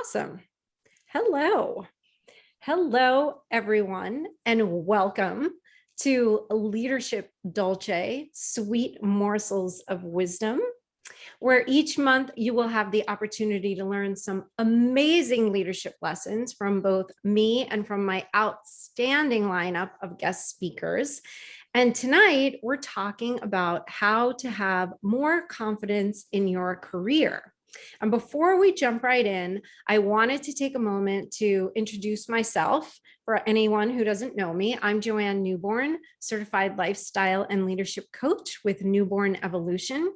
Awesome. Hello. Hello, everyone, and welcome to Leadership Dolce, Sweet Morsels of Wisdom, where each month you will have the opportunity to learn some amazing leadership lessons from both me and from my outstanding lineup of guest speakers. And tonight we're talking about how to have more confidence in your career. And before we jump right in, I wanted to take a moment to introduce myself. For anyone who doesn't know me, I'm Joanne Newborn, certified lifestyle and leadership coach with Newborn Evolution.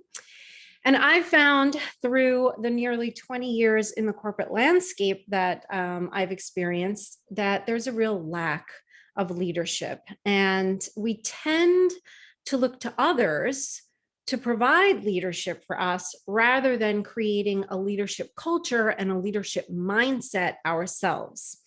And I found through the nearly 20 years in the corporate landscape that I've experienced that there's a real lack of leadership. And we tend to look to others to provide leadership for us rather than creating a leadership culture and a leadership mindset ourselves.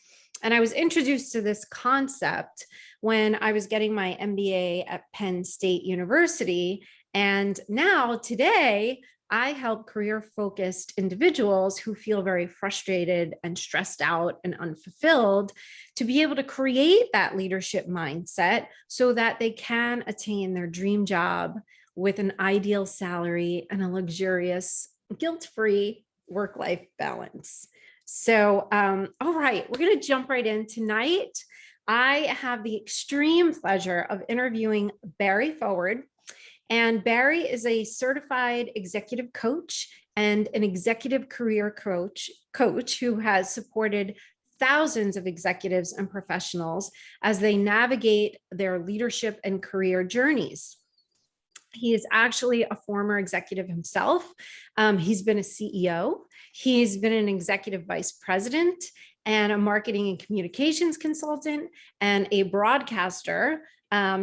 And I was introduced to this concept when I was getting my MBA at Penn State University. And now today, I help career-focused individuals who feel very frustrated and stressed out and unfulfilled to be able to create that leadership mindset so that they can attain their dream job with an ideal salary and a luxurious, guilt-free work-life balance. So, all right, we're going to jump right in tonight. I have the extreme pleasure of interviewing Barry Forward. And Barry is a certified executive coach and an executive career coach who has supported thousands of executives and professionals as they navigate their leadership and career journeys. He is actually a former executive himself. He's been a CEO. He's been an executive vice president and a marketing and communications consultant and a broadcaster.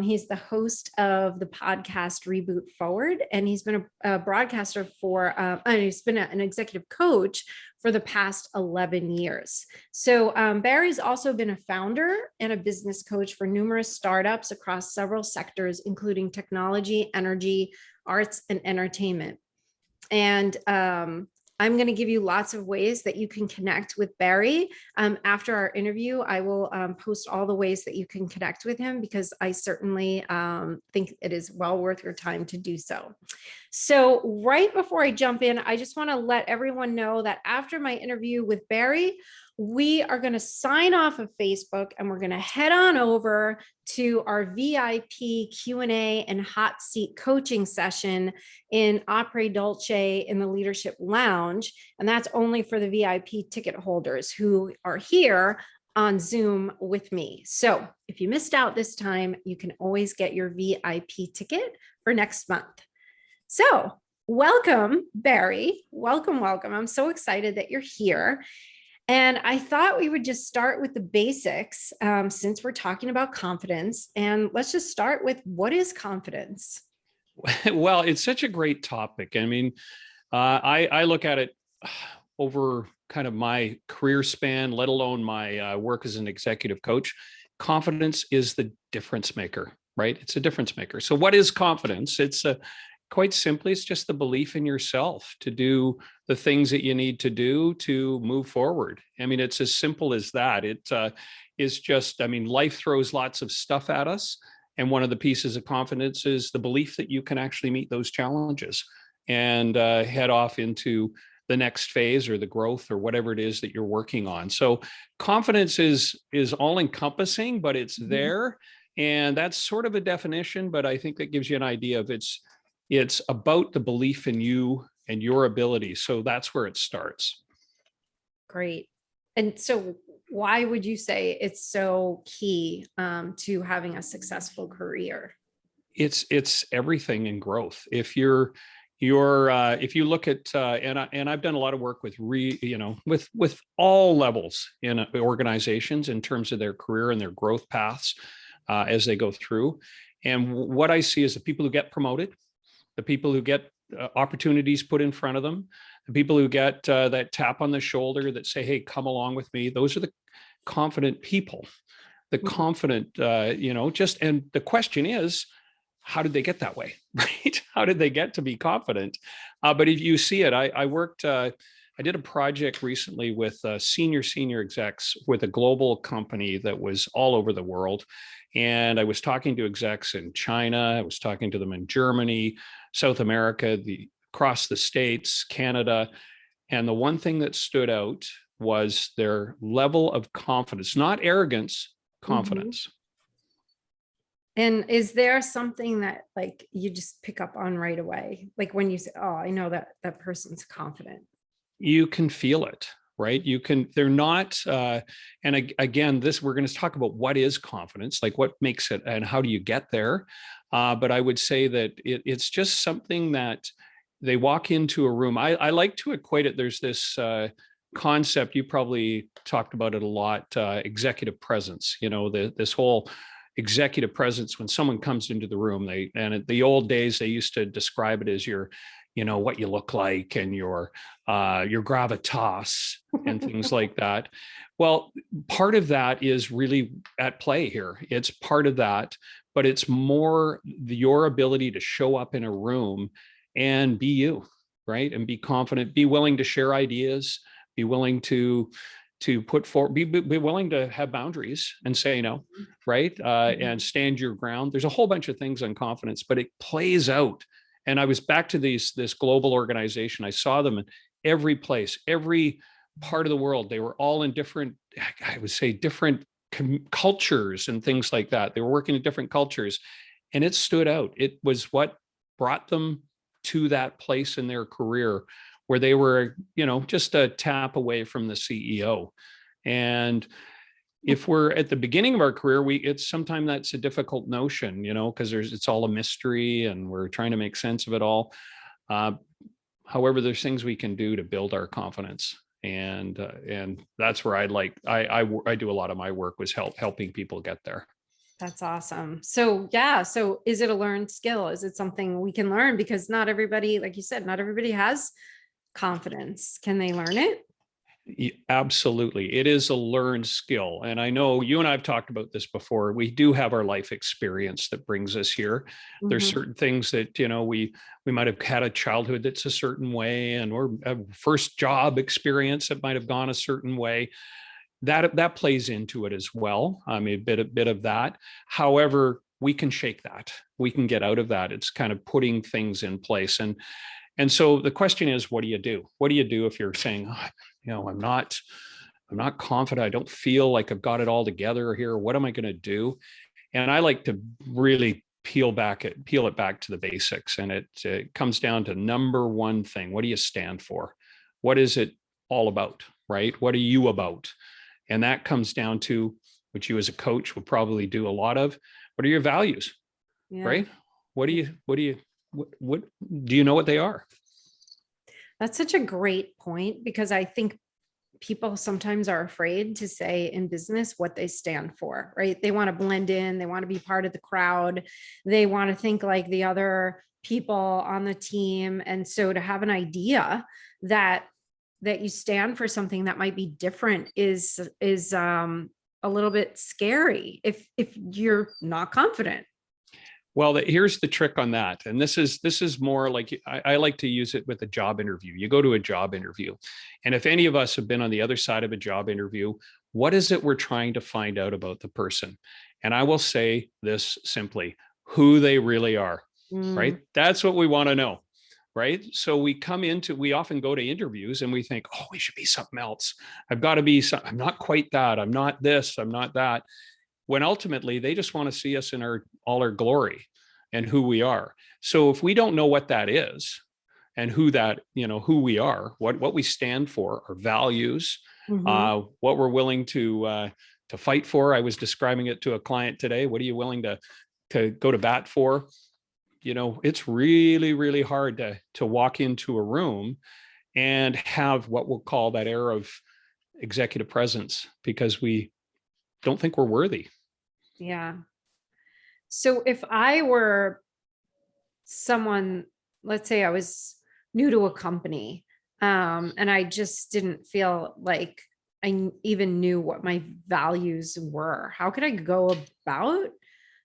He's the host of the podcast Reboot Forward, and he's been a broadcaster for, he's been an executive coach for the past 11 years. So Barry's also been a founder and a business coach for numerous startups across several sectors, including technology, energy, arts, and entertainment. And I'm going to give you lots of ways that you can connect with Barry. After our interview, I will post all the ways that you can connect with him because I certainly think it is well worth your time to do so. So right before I jump in, I just want to let everyone know that after my interview with Barry, we are going to sign off of Facebook and we're going to head on over to our VIP Q&A and hot seat coaching session in Opry Dolce in the Leadership Lounge. And that's only for the VIP ticket holders who are here on Zoom with me. So if you missed out this time, you can always get your VIP ticket for next month. So welcome, Barry. Welcome, welcome. I'm so excited that you're here. And I thought we would just start with the basics since we're talking about confidence. And let's just start with, what is confidence? Well, it's such a great topic. I mean, I look at it over kind of my career span, let alone my work as an executive coach. Confidence is the difference maker, right? It's a difference maker. So what is confidence? It's quite simply, it's just the belief in yourself to do the things that you need to do to move forward. I mean, it's as simple as that. It is just, I mean, life throws lots of stuff at us. And one of the pieces of confidence is the belief that you can actually meet those challenges and head off into the next phase or the growth or whatever it is that you're working on. So confidence is all encompassing, but it's there. And that's sort of a definition, but I think that gives you an idea of it's about the belief in you and your ability. So that's where it starts. Great. And so why would you say it's so key to having a successful career? It's everything in growth. If you look at and I've done a lot of work with with all levels in organizations in terms of their career and their growth paths as they go through. And what I see is the people who get promoted, the people who get opportunities put in front of them, the people who get that tap on the shoulder that say, hey, come along with me. Those are the confident people, the confident, and the question is, how did they get that way, right? How did they get to be confident? But if you see it, I worked I did a project recently with senior execs with a global company that was all over the world. And I was talking to execs in China. I was talking to them in Germany, South America, across the States, Canada. And the one thing that stood out was their level of confidence, not arrogance, confidence. And is there something that like you just pick up on right away? Like when you say, oh, I know that that person's confident. You can feel it, right? They're not, again, we're going to talk about what is confidence, like what makes it and how do you get there. But I would say that it's just something that they walk into a room. I like to equate it. There's this concept, you probably talked about it a lot, executive presence, this whole executive presence. When someone comes into the room, and in the old days, they used to describe it as what you look like and your gravitas and things like that. Well, part of that is really at play here. It's part of that, but it's more your ability to show up in a room and be you, right? And be confident, be willing to share ideas, be willing to put forward, be willing to have boundaries and say no, right? And stand your ground. There's a whole bunch of things on confidence, but it plays out. And I was back to this global organization. I saw them in every place, every part of the world. They were all in different, I would say, different cultures and things like that. They were working in different cultures, and it stood out. It was what brought them to that place in their career where they were, just a tap away from the CEO. And if we're at the beginning of our career, it's sometimes that's a difficult notion, because it's all a mystery and we're trying to make sense of it all. However, there's things we can do to build our confidence. And that's where I do a lot of my work was helping people get there. That's awesome. So yeah. So is it a learned skill? Is it something we can learn? Because not everybody, like you said, not everybody has confidence. Can they learn it? Absolutely. It is a learned skill. And I know you and I have talked about this before. We do have our life experience that brings us here. There's certain things that, we might have had a childhood that's a certain way, and or a first job experience that might have gone a certain way. That plays into it as well. I mean, a bit of that. However, we can shake that. We can get out of that. It's kind of putting things in place. And so the question is, what do you do? What do you do if you're saying, I'm not confident. I don't feel like I've got it all together here. What am I going to do? And I like to really peel it back to the basics. And it comes down to number one thing. What do you stand for? What is it all about, right? What are you about? And that comes down to, which you as a coach will probably do a lot of, what are your values, right? What do you know what they are? That's such a great point, because I think people sometimes are afraid to say in business what they stand for, right? They want to blend in, they want to be part of the crowd, they want to think like the other people on the team. And so to have an idea that you stand for something that might be different is a little bit scary if you're not confident. Well, here's the trick on that. And this is more like, I like to use it with a job interview. You go to a job interview, and if any of us have been on the other side of a job interview, what is it we're trying to find out about the person? And I will say this simply, who they really are, right? That's what we want to know, right? So we often go to interviews and we think, oh, we should be something else. I've got to be I'm not quite that. I'm not this, I'm not that. When ultimately they just want to see us in all our glory and who we are. So if we don't know what that is and who we are, what we stand for, our values, what we're willing to fight for. I was describing it to a client today. What are you willing to go to bat for? It's really, really hard to walk into a room and have what we'll call that air of executive presence, because we don't think we're worthy. Yeah. So if I were someone, let's say I was new to a company, and I just didn't feel like I even knew what my values were, how could I go about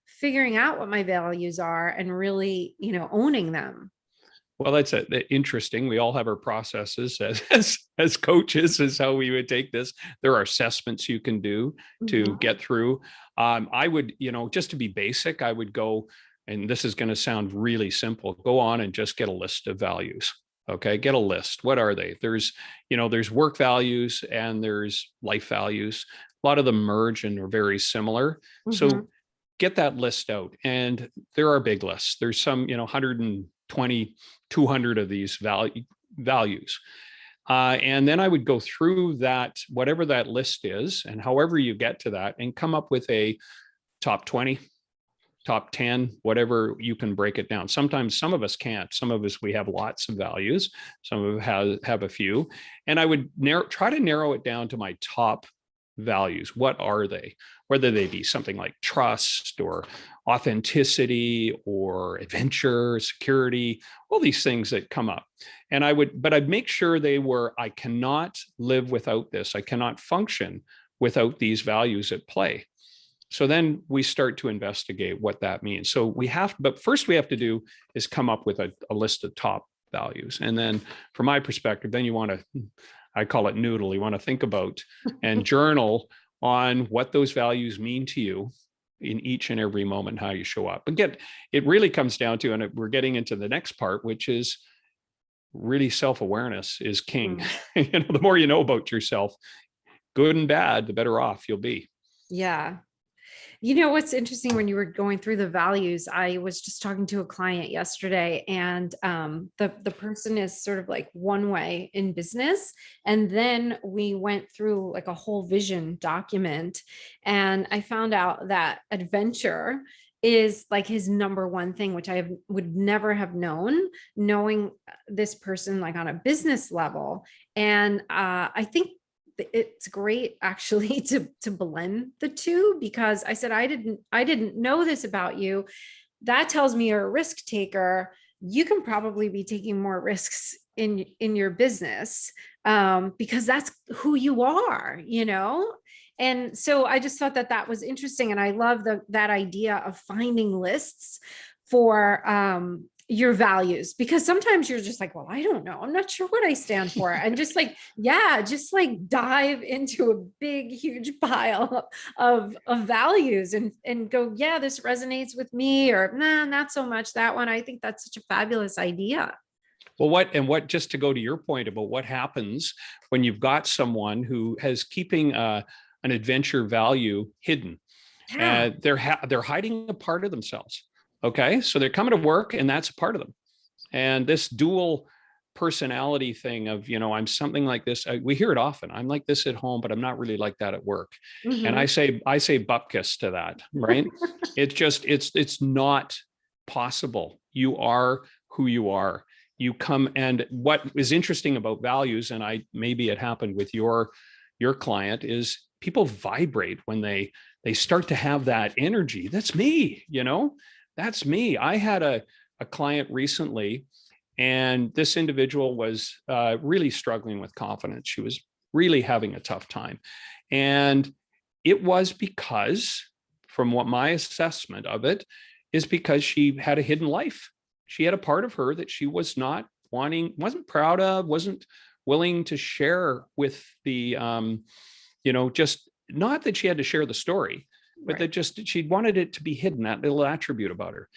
figuring out what my values are and really, owning them? Well, that's interesting. We all have our processes as coaches, is how we would take this. There are assessments you can do to Mhm. get through. I would, just to be basic, I would go, and this is going to sound really simple, go on and just get a list of values. Okay, get a list. What are they? There's work values and there's life values. A lot of them merge and are very similar. Mhm. So get that list out. And there are big lists. There's some, 120, 200 of these values. And then I would go through that, whatever that list is, and however you get to that, and come up with a top 20, top 10, whatever you can break it down. Sometimes some of us can't. Some of us, we have lots of values. Some of us have a few. And I would try to narrow it down to my top values. What are they? Whether they be something like trust or authenticity or adventure, security, all these things that come up. And I'd make sure I cannot live without this. I cannot function without these values at play. So then we start to investigate what that means. So but first we have to do is come up with a list of top values. And then from my perspective, then I call it noodle. You want to think about and journal on what those values mean to you in each and every moment, how you show up. But it really comes down to, and we're getting into the next part, which is really self-awareness is king. Mm. The more you know about yourself, good and bad, the better off you'll be. Yeah. You know what's interesting, when you were going through the values, I was just talking to a client yesterday, and the person is sort of like one way in business, and then we went through like a whole vision document, and I found out that adventure is like his number one thing, which would never have knowing this person like on a business level. And I think it's great actually to blend the two, because I said, I didn't know this about you. That tells me you're a risk taker. You can probably be taking more risks in your business, because that's who you are. And so I just thought that was interesting, and I love that idea of finding lists for your values, because sometimes you're just like, well, I don't know, I'm not sure what I stand for, and just like, yeah, just like dive into a big huge pile of values, and go, yeah, this resonates with me, or nah, not so much that one. I think that's such a fabulous idea. Well, what just to go to your point about what happens when you've got someone who has keeping an adventure value hidden, Yeah. and they're hiding a part of themselves. Okay, so they're coming to work, and that's a part of them. And this dual personality thing of, I'm something like this. We hear it often. I'm like this at home, but I'm not really like that at work. And I Mhm. say bupkis to that, right? It's not possible. You are who you are. You come, and what is interesting about values, and maybe it happened with your client, is people vibrate when they start to have that energy. That's me, that's me. I had a client recently, and this individual was really struggling with confidence. She was really having a tough time. And it was because, from what my assessment of it, is because she had a hidden life. She had a part of her that she wasn't proud of, wasn't willing to share with just not that she had to share the story, but Right. that just she wanted it to be hidden, that little attribute about her.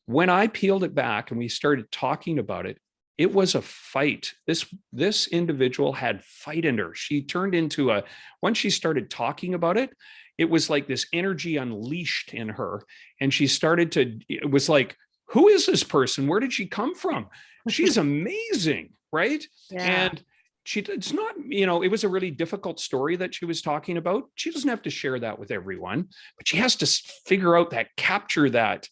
When I peeled it back and we started talking about it, it was a fight. This individual had fight in her. She turned into once she started talking about it, it was like this energy unleashed in her. And it was like, who is this person? Where did she come from? She's amazing, right? Yeah. And it's not, it was a really difficult story that she was talking about. She doesn't have to share that with everyone, but she has to figure out capture that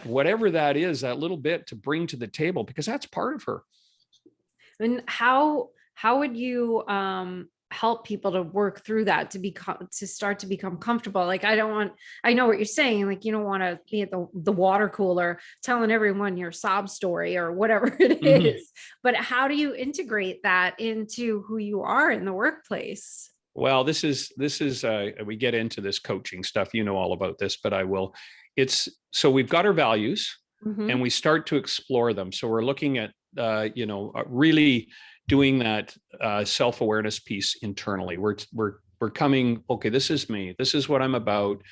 whatever that is, that little bit to bring to the table, because that's part of her. And how would you help people to work through that, to start to become comfortable? Like, I know what you're saying, like you don't want to be at the water cooler telling everyone your sob story or whatever it Mhm. is, but how do you integrate that into who you are in the workplace? Well, this is we get into this coaching stuff. You know all about this, but I will. It's so we've got our values. and we start to explore them. So we're looking at, really doing that self-awareness piece internally. We're coming, okay, this is me. This is what I'm about.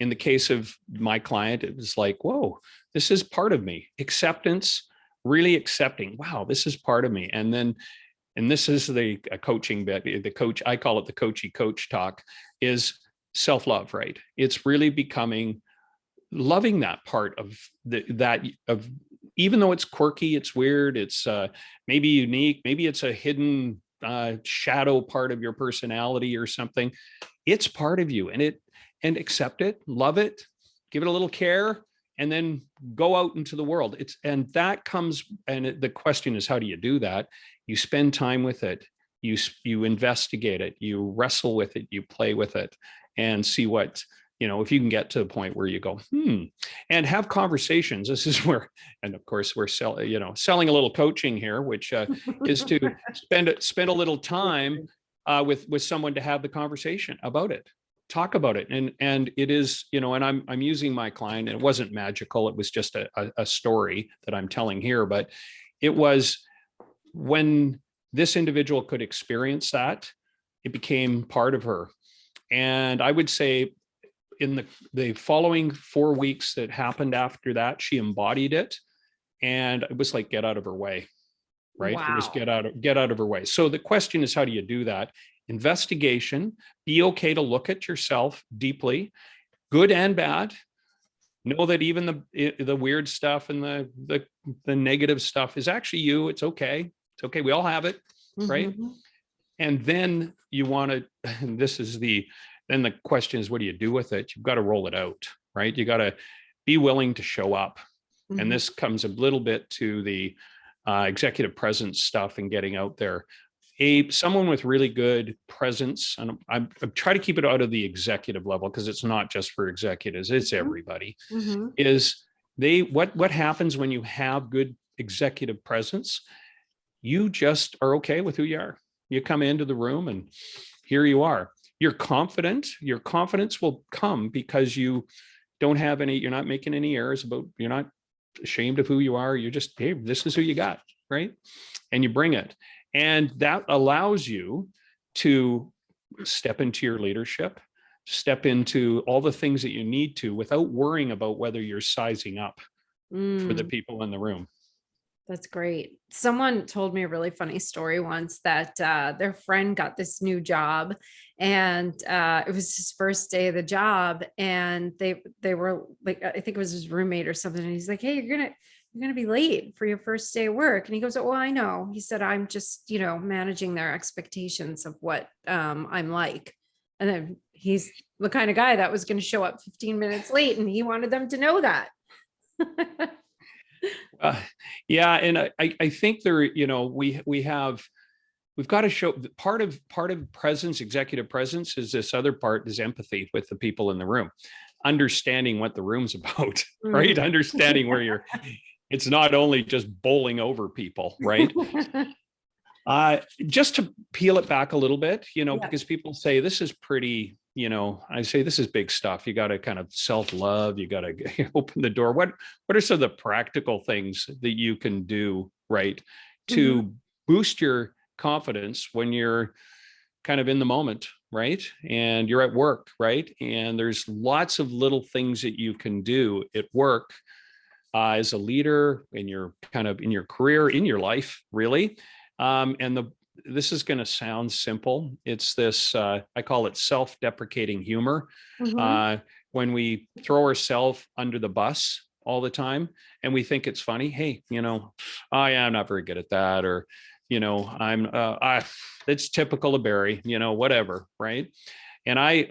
In the case of my client, it was like, whoa, this is part of me. Acceptance, really accepting, wow, this is part of me. And then, and this is the coaching bit, the coach, I call it the coachy coach talk, is self-love, right? It's really becoming, loving that part of even though it's quirky, it's weird, it's maybe unique, maybe it's a hidden shadow part of your personality or something. It's part of you, and accept it, love it, give it a little care, and then go out into the world. And that comes, and the question is, how do you do that? You spend time with it, you investigate it, you wrestle with it, you play with it, and see what, if you can get to the point where you go, and have conversations. This is where, and of course we're selling a little coaching here, which is to spend a little time with someone to have the conversation about it, talk about it. And it is, and I'm using my client, and it wasn't magical. It was just a story that I'm telling here, but it was when this individual could experience that, it became part of her. And I would say in the following 4 weeks that happened after that, she embodied it. And it was like, get out of her way, right? Wow. It was get out of her way. So the question is, how do you do that? Investigation, be okay to look at yourself deeply, good and bad. Know that even the weird stuff and the negative stuff is actually you. It's okay. It's okay. We all have it, right? And then you want to, and then the question is, what do you do with it? You've got to roll it out, right? You got to be willing to show up. And this comes a little bit to the executive presence stuff and getting out there. Someone with really good presence, and I'm trying to keep it out of the executive level because it's not just for executives, it's everybody, is what happens when you have good executive presence? You just are okay with who you are. You come into the room and here you are. You're confident. Your confidence will come because you don't have you're not making any errors you're not ashamed of who you are. You're just, hey, this is who you got, right? And you bring it. And that allows you to step into your leadership, step into all the things that you need to without worrying about whether you're sizing up for the people in the room. That's great. Someone told me a really funny story once that their friend got this new job, and it was his first day of the job, and they were like, I think it was his roommate or something, and he's like, hey, you're gonna be late for your first day of work. And he goes, oh, I know. He said, I'm just, managing their expectations of what I'm like. And then he's the kind of guy that was going to show up 15 minutes late, and he wanted them to know that. Yeah. And I think we've got to show part of presence, executive presence, is this other part is empathy with the people in the room, understanding what the room's about, right? Understanding where it's not only just bowling over people, right? Just to peel it back a little bit, because people say this is pretty, I say this is big stuff. You got to kind of self-love. You got to open the door. What are some of the practical things that you can do, right, to boost your confidence when you're kind of in the moment, right? And you're at work, right? And there's lots of little things that you can do at work as a leader in your career, in your life, really. This is going to sound simple. It's this, I call it self-deprecating humor. When we throw ourselves under the bus all the time and we think it's funny, hey, oh yeah, I'm not very good at that. Or, it's typical of Barry, whatever. Right. And I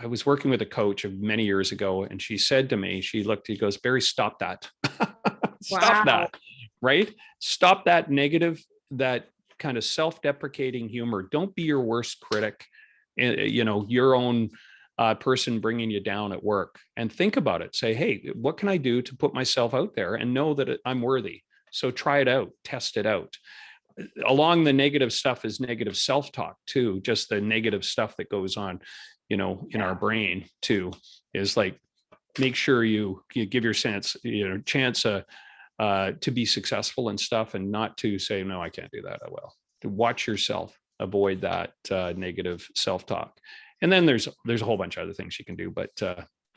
was working with a coach many years ago, and she said to me, he goes, Barry, stop that. Stop that. Right. Stop that negative, that kind of self-deprecating humor. Don't be your worst critic, your own person bringing you down at work, and think about it. Say, hey, what can I do to put myself out there and know that I'm worthy? So try it out, test it out. Along the negative stuff is negative self-talk too. Just the negative stuff that goes on, in our brain too, is like, make sure you give your chance to be successful and stuff, and not to say, no, I can't do that. I will. To watch yourself, avoid that negative self-talk. And then there's a whole bunch of other things you can do, but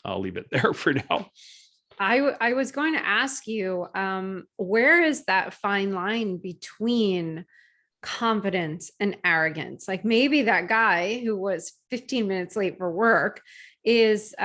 I'll leave it there for now. I was going to ask you, where is that fine line between confidence and arrogance? Like maybe that guy who was 15 minutes late for work is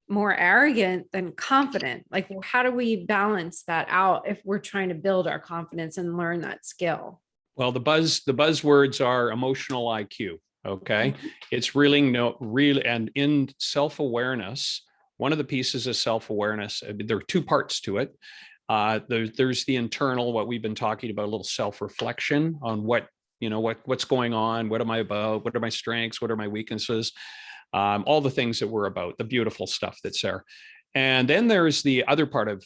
more arrogant than confident. Like, how do we balance that out if we're trying to build our confidence and learn that skill? Well, the buzzwords are emotional IQ. Okay. It's really, and in self-awareness, one of the pieces of self-awareness, there are two parts to it. There's the internal, what we've been talking about, a little self-reflection on what's going on, what am I about, what are my strengths, what are my weaknesses, all the things that we're about, the beautiful stuff that's there. And then there's the other part of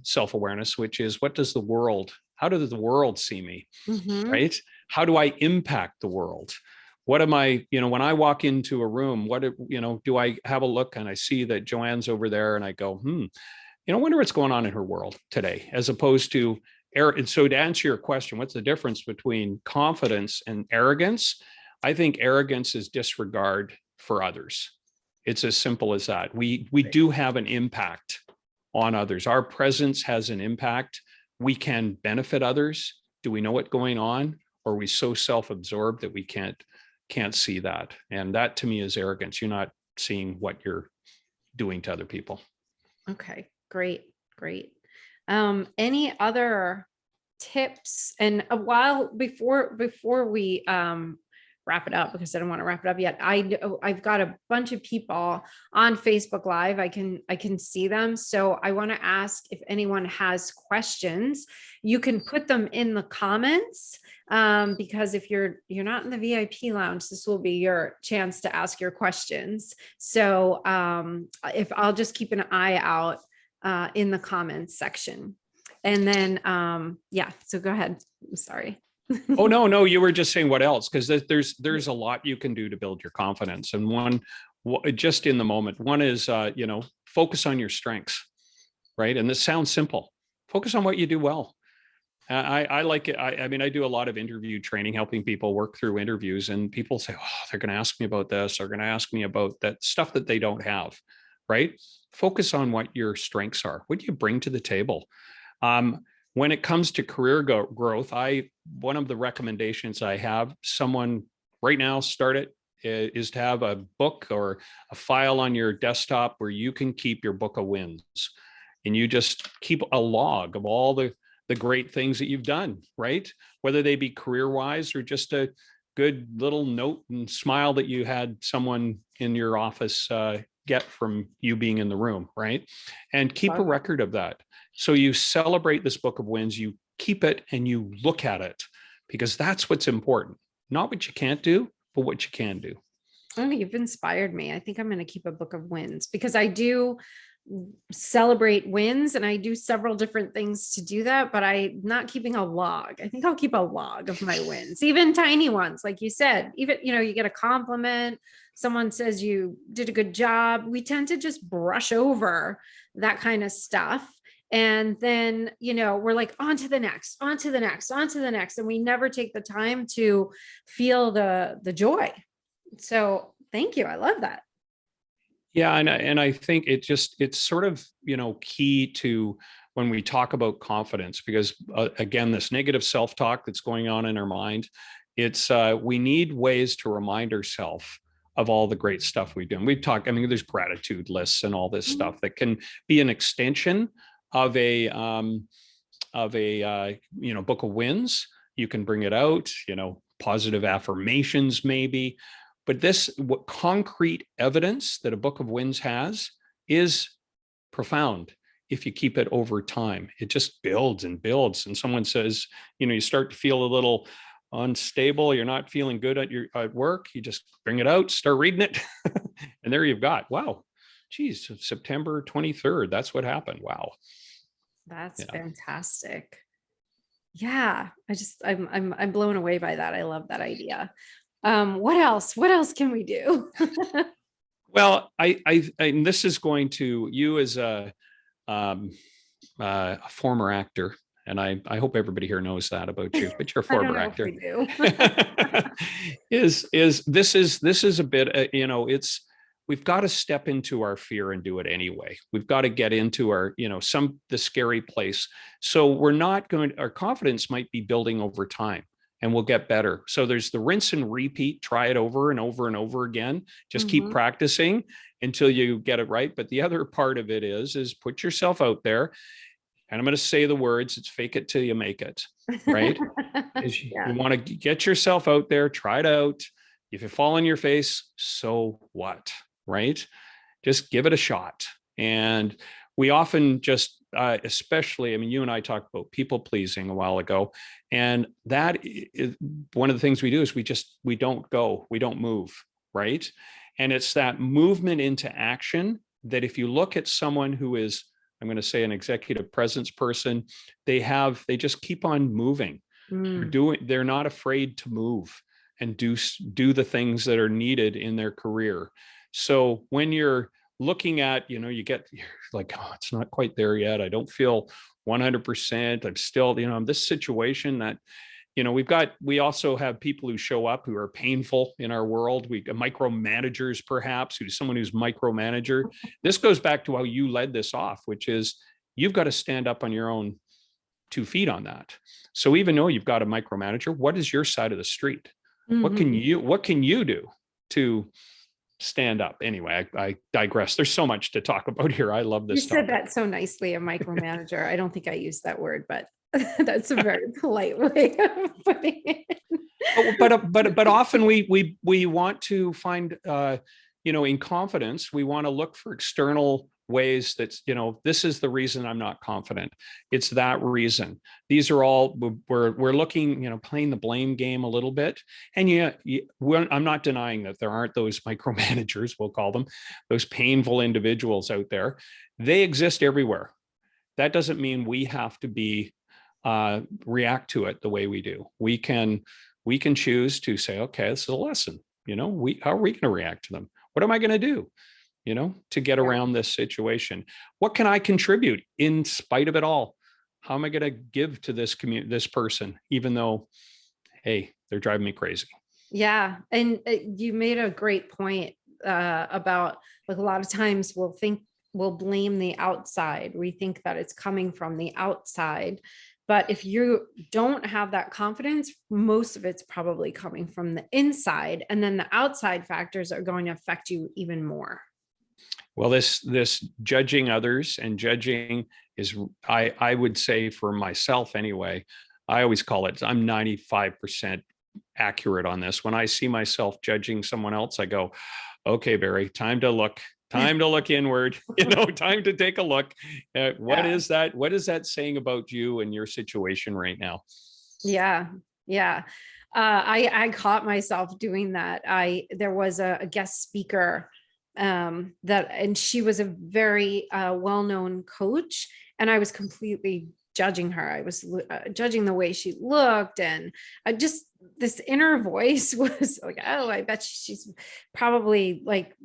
self-awareness, which is how does the world see me, right? How do I impact the world? What am I, when I walk into a room, do I have a look and I see that Joanne's over there and I go, I wonder what's going on in her world today, as opposed to and so to answer your question, what's the difference between confidence and arrogance? I think arrogance is disregard for others. It's as simple as that. We do have an impact on others. Our presence has an impact. We can benefit others. Do we know what's going on? Or are we so self-absorbed that we can't see that? And that to me is arrogance. You're not seeing what you're doing to other people. Okay, great. Any other tips? And before we wrap it up, because I don't want to wrap it up yet, I've got a bunch of people on Facebook Live. I can see them. So I want to ask if anyone has questions, you can put them in the comments, because if you're not in the VIP lounge, this will be your chance to ask your questions. So if I'll just keep an eye out in the comments section. And then, so go ahead. I'm sorry. Oh, no, you were just saying what else? Because there's a lot you can do to build your confidence. And one, just in the moment, one is, focus on your strengths, right? And this sounds simple. Focus on what you do well. I like it. I do a lot of interview training, helping people work through interviews, and people say, oh, they're going to ask me about this. They're going to ask me about that stuff that they don't have, right? Focus on what your strengths are. What do you bring to the table? When it comes to career growth, one of the recommendations I have someone right now start it is to have a book or a file on your desktop where you can keep your book of wins, and you just keep a log of all the great things that you've done, right? Whether they be career-wise or just a good little note and smile that you had someone in your office get from you being in the room, right? And keep a record of that. So you celebrate this book of wins, you keep it and you look at it, because that's what's important. Not what you can't do, but what you can do. Oh, you've inspired me. I think I'm going to keep a book of wins, because I do celebrate wins and I do several different things to do that, but I'm not keeping a log. I think I'll keep a log of my wins, even tiny ones. Like you said, even, you get a compliment, someone says you did a good job. We tend to just brush over that kind of stuff. And then, we're like, on to the next. And we never take the time to feel the joy. So thank you. I love that. Yeah. And I think it's sort of, key to when we talk about confidence, because again, this negative self-talk that's going on in our mind, we need ways to remind ourselves of all the great stuff we've done. We've talked, there's gratitude lists and all this stuff that can be an extension of a book of wins. You can bring it out, positive affirmations maybe, but what concrete evidence that a book of wins has is profound. If you keep it over time, it just builds and builds. And someone says, you start to feel a little unstable, you're not feeling good at work, you just bring it out, start reading it. And there you've got, wow, geez, September 23rd, that's what happened. Wow. That's fantastic. Yeah. I'm blown away by that. I love that idea. What else can we do? Well, and this is going to you as um, a former actor, and I hope everybody here knows that about you, but you're a I don't former know if we actor. do. Is this is a bit, it's we've got to step into our fear and do it anyway. We've got to get into our, the scary place. So we're not going, our confidence might be building over time and we'll get better. So there's the rinse and repeat, try it over and over and over again. Just keep Mhm. practicing until you get it right. But the other part of it is put yourself out there. And I'm going to say the words, it's fake it till you make it, right? Is Yeah. you want to get yourself out there, try it out. If you fall on your face, so what, right? Just give it a shot. And we often just, especially, I mean, you and I talked about people pleasing a while ago, and that is one of the things we do is we don't go, we don't move, right? And it's that movement into action that if you look at someone who is, I'm going to say an executive presence person, they just keep on moving. Mm. They're not afraid to move and do the things that are needed in their career. So when you're looking at, you you're like, oh, it's not quite there yet. I don't feel 100%. I'm still, in this situation that, we also have people who show up who are painful in our world. We micromanagers, perhaps, who's someone who's micromanager. This goes back to how you led this off, which is you've got to stand up on your own 2 feet on that. So even though you've got a micromanager, what is your side of the street? Mhm. What can you do to stand up? Anyway, I digress. There's so much to talk about here. I love You this said topic. that so nicely, a micromanager. I don't think I used that word, but that's a very polite way of putting it. But often we want to find, in confidence, we want to look for external ways that's, this is the reason I'm not confident. It's that reason. These are all, we're looking, playing the blame game a little bit. And yeah, I'm not denying that there aren't those micromanagers, we'll call them, those painful individuals out there. They exist everywhere. That doesn't mean we have to be react to it the way we do. We can choose to say, okay, this is a lesson. How are we going to react to them? What am I going to do? To get Yeah. around this situation. What can I contribute in spite of it all? How am I going to give to this community, this person, even though, hey, they're driving me crazy? Yeah. And you made a great point about like a lot of times we'll blame the outside. We think that it's coming from the outside. But if you don't have that confidence, most of it's probably coming from the inside. And then the outside factors are going to affect you even more. Well, this judging others and judging is, I would say for myself anyway, I always call it, I'm 95% accurate on this. When I see myself judging someone else, I go, okay, Barry, time to look inward, time to take a look at what Yeah. is that? What is that saying about you and your situation right now? Yeah. Yeah. I caught myself doing that. There was a guest speaker and she was a very well-known coach, and I was completely judging her. I was judging the way she looked, and I just this inner voice was like, oh, I bet she's probably like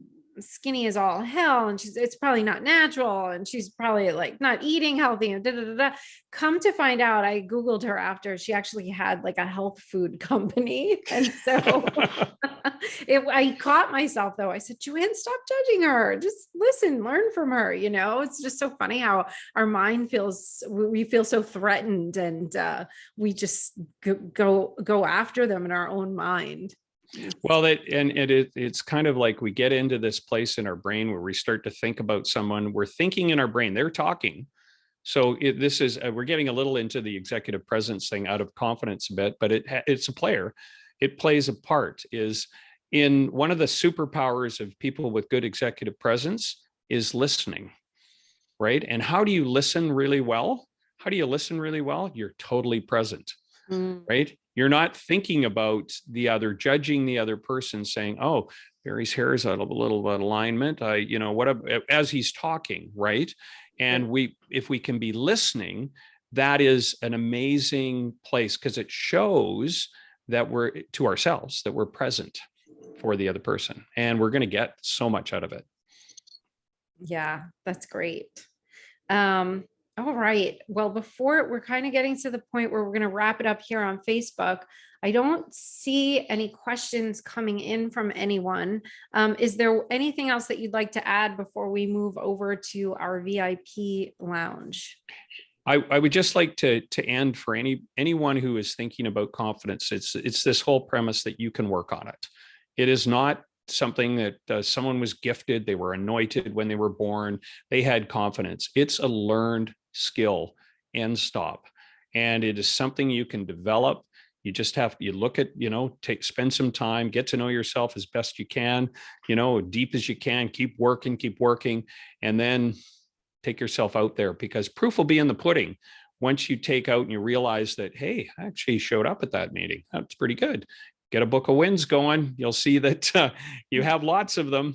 skinny as all hell, and it's probably not natural, and she's probably like not eating healthy, and da, da, da, da. Come to find out, I googled her after. She actually had like a health food company. And so I caught myself though. I said, Joanne, stop judging her, just listen, learn from her. It's just so funny how our mind feels, we feel so threatened, and we just go after them in our own mind. Well, it's kind of like we get into this place in our brain where we start to think about someone. We're thinking in our brain, they're talking. So this is we're getting a little into the executive presence thing out of confidence a bit, but it's a player. It plays a part. Is in one of the superpowers of people with good executive presence is listening, right? And how do you listen really well? How do you listen really well? You're totally present, Mm. right? You're not thinking about the other, judging the other person, saying, "Oh, Barry's hair is out of a little bit of alignment." As he's talking, right? Yeah. And if we can be listening, that is an amazing place because it shows that we're to ourselves that we're present. for the other person. And we're going to get so much out of it. Yeah, that's great. All right. Well, before we're kind of getting to the point where we're going to wrap it up here on Facebook, I don't see any questions coming in from anyone. Is there anything else that you'd like to add before we move over to our VIP lounge? I would just like to end for anyone who is thinking about confidence. It's this whole premise that you can work on it. It is not something that someone was gifted, they were anointed when they were born, they had confidence. It's a learned skill, end stop. And it is something you can develop. You just have to, you look at, spend some time, get to know yourself as best you can, deep as you can, keep working, and then take yourself out there, because proof will be in the pudding. Once you take out and you realize that, hey, I actually showed up at that meeting. That's pretty good. Get a book of wins going. You'll see that you have lots of them.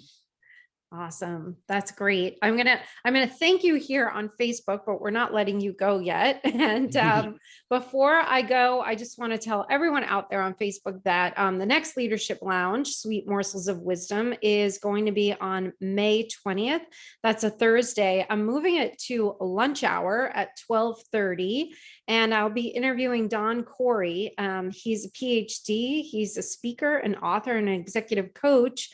Awesome. That's great. I'm gonna thank you here on Facebook, but we're not letting you go yet. And before I go, I just want to tell everyone out there on Facebook that the next Leadership Lounge, Sweet Morsels of Wisdom, is going to be on May 20th. That's a Thursday. I'm moving it to lunch hour at 12:30, and I'll be interviewing Don Corey. He's a PhD. He's a speaker, an author, and an executive coach,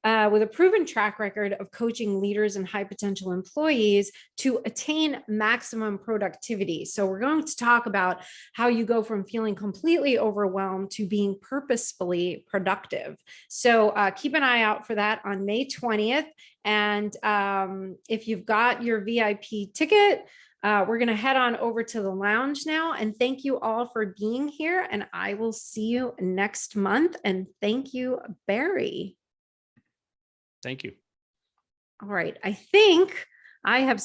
with a proven track record of coaching leaders and high potential employees to attain maximum productivity. So we're going to talk about how you go from feeling completely overwhelmed to being purposefully productive. So keep an eye out for that on May 20th. And if you've got your VIP ticket, we're going to head on over to the lounge now. And thank you all for being here. And I will see you next month. And thank you, Barry. Thank you. All right. I think I have